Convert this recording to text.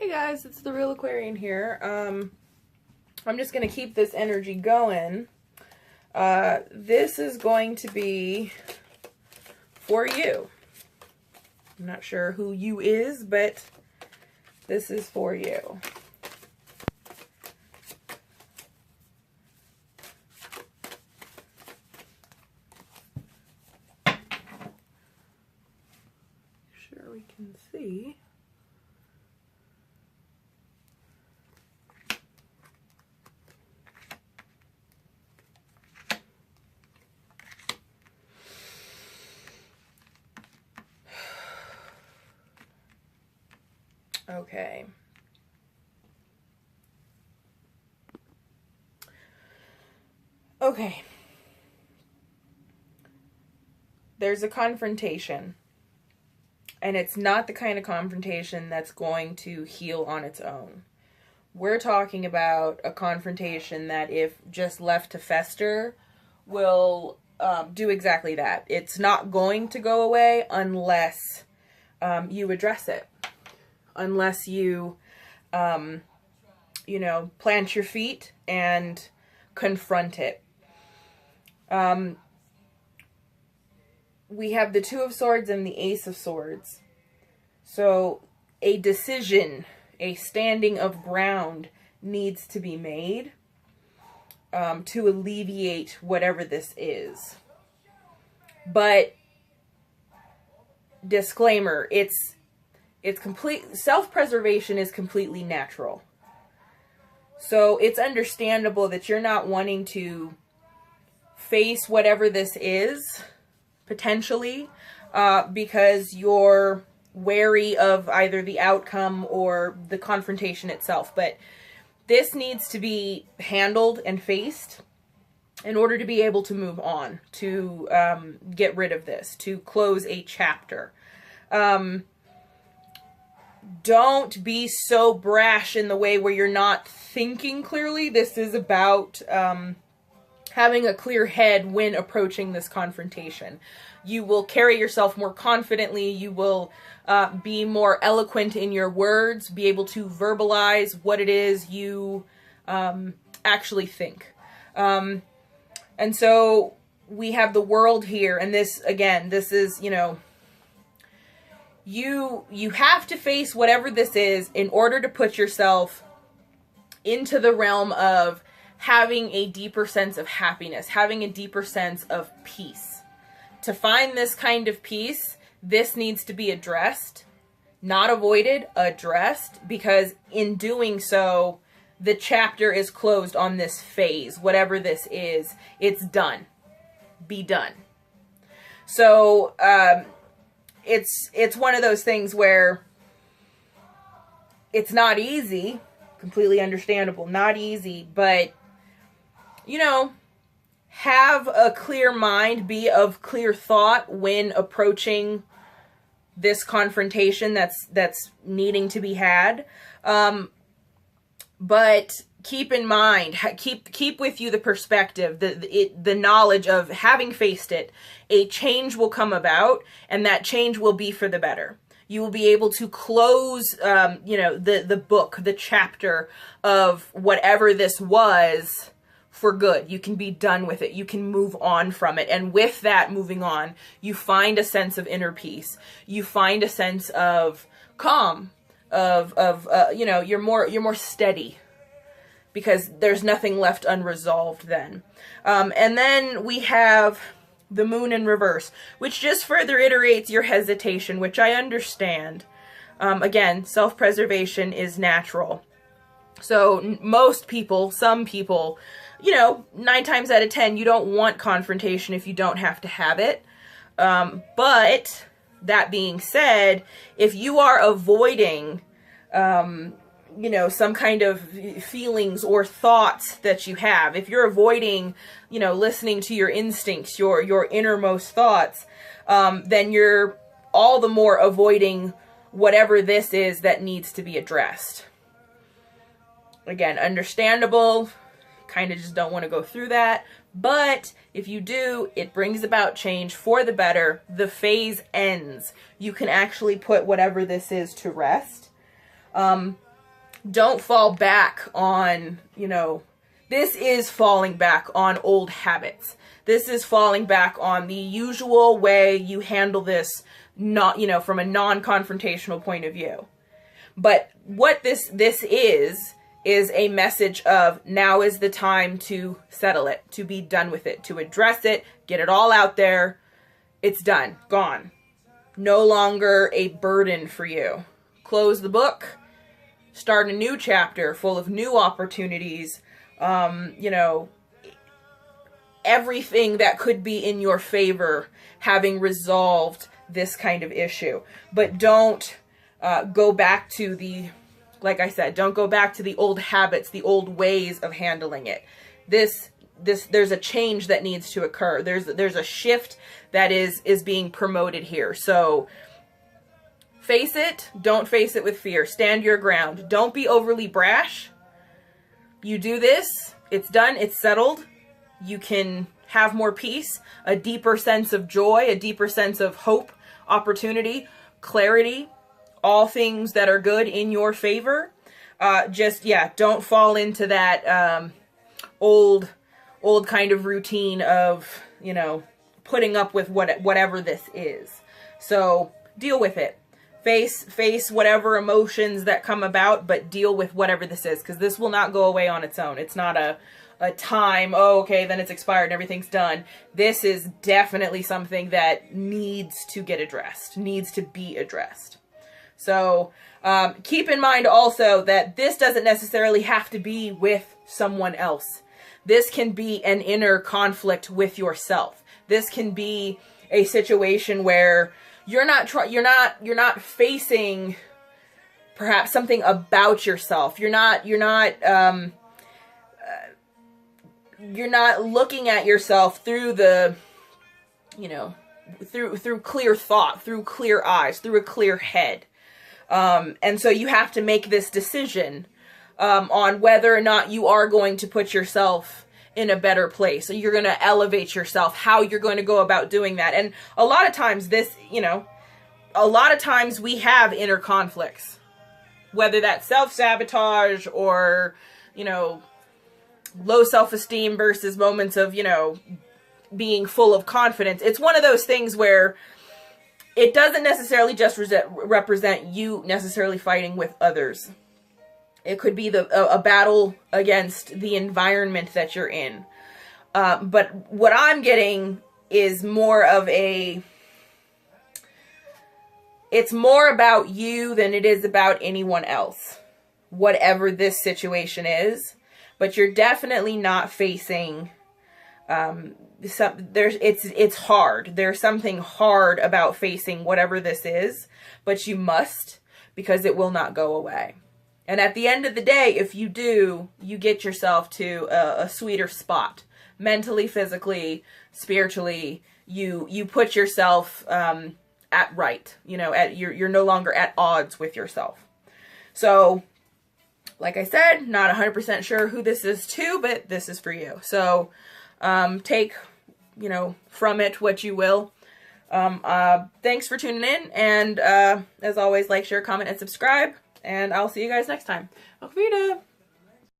Hey guys, it's the Real Aquarian here. I'm just going to keep this energy going. This is going to be for you. I'm not sure who you is, but this is for you. Sure we can see. Okay. Okay. There's a confrontation. And it's not the kind of confrontation that's going to heal on its own. We're talking about a confrontation that, if just left to fester, will do exactly that. It's not going to go away unless you address it. Unless you, plant your feet and confront it. We have the Two of Swords and the Ace of Swords. So a decision, a standing of ground needs to be made to alleviate whatever this is. But disclaimer, it's complete, self-preservation is completely natural. So it's understandable that you're not wanting to face whatever this is, potentially, because you're wary of either the outcome or the confrontation itself. But this needs to be handled and faced in order to be able to move on, to get rid of this, to close a chapter. Don't be so brash in the way where you're not thinking clearly. This is about having a clear head when approaching this confrontation. You will carry yourself more confidently. You will be more eloquent in your words, be able to verbalize what it is you actually think. And so we have the World here, and this, again, this is, you have to face whatever this is in order to put yourself into the realm of having a deeper sense of happiness, having a deeper sense of peace. To find this kind of peace, this needs to be addressed, not avoided, addressed, because in doing so, the chapter is closed on this phase. Whatever this is, it's done. Be done. So, it's one of those things where it's not easy, completely understandable, not easy, but, have a clear mind, be of clear thought when approaching this confrontation that's needing to be had. But keep in mind, keep with you the perspective, the knowledge of having faced it, a change will come about, and that change will be for the better. You will be able to close, the book, the chapter of whatever this was for good. You can be done with it. You can move on from it. And with that moving on, you find a sense of inner peace. You find a sense of calm, you're more steady, because there's nothing left unresolved then. And then we have the Moon in reverse, which just further iterates your hesitation, which I understand. Again, self-preservation is natural. So most people, some people, 9 times out of 10, you don't want confrontation if you don't have to have it. But that being said, if you are avoiding, some kind of feelings or thoughts that you have, if you're avoiding, listening to your instincts, your innermost thoughts, then you're all the more avoiding whatever this is that needs to be addressed. Again, understandable, kind of just don't want to go through that. But if you do, it brings about change for the better. The phase ends. You can actually put whatever this is to rest. don't fall back on, this is falling back on old habits. This is falling back on the usual way you handle this, not, from a non-confrontational point of view. But what this is a message of now is the time to settle it, to be done with it, to address it, get it all out there. It's done, gone. No longer a burden for you. Close the book, start a new chapter full of new opportunities, everything that could be in your favor, having resolved this kind of issue. But don't go back to like I said, don't go back to the old habits, the old ways of handling it. There's a change that needs to occur. There's a shift that is being promoted here. So face it. Don't face it with fear. Stand your ground. Don't be overly brash. You do this, it's done, it's settled. You can have more peace, a deeper sense of joy, a deeper sense of hope, opportunity, clarity, all things that are good in your favor. Don't fall into that old kind of routine of, putting up with whatever this is. So deal with it. Face whatever emotions that come about, but deal with whatever this is, because this will not go away on its own. It's not a time, oh, okay, then it's expired and everything's done. This is definitely something that needs to get addressed, needs to be addressed. So keep in mind also that this doesn't necessarily have to be with someone else. This can be an inner conflict with yourself. This can be a situation where you're not facing perhaps something about yourself. You're not looking at yourself through the, through clear thought, through clear eyes, through a clear head. And so you have to make this decision on whether or not you are going to put yourself in a better place. So you're going to elevate yourself, how you're going to go about doing that. And a lot of times we have inner conflicts, whether that's self-sabotage or, low self-esteem versus moments of, being full of confidence. It's one of those things where it doesn't necessarily just represent you necessarily fighting with others. It could be a battle against the environment that you're in. But what I'm getting is more of it's more about you than it is about anyone else, whatever this situation is. But you're definitely not facing, it's hard. There's something hard about facing whatever this is, but you must, because it will not go away. And at the end of the day, if you do, you get yourself to a sweeter spot. Mentally, physically, spiritually, you put yourself at right. You're no longer at odds with yourself. So, like I said, not 100% sure who this is to, but this is for you. So, take, from it what you will. Thanks for tuning in. And as always, like, share, comment, and subscribe. And I'll see you guys next time. Auf Wiedersehen.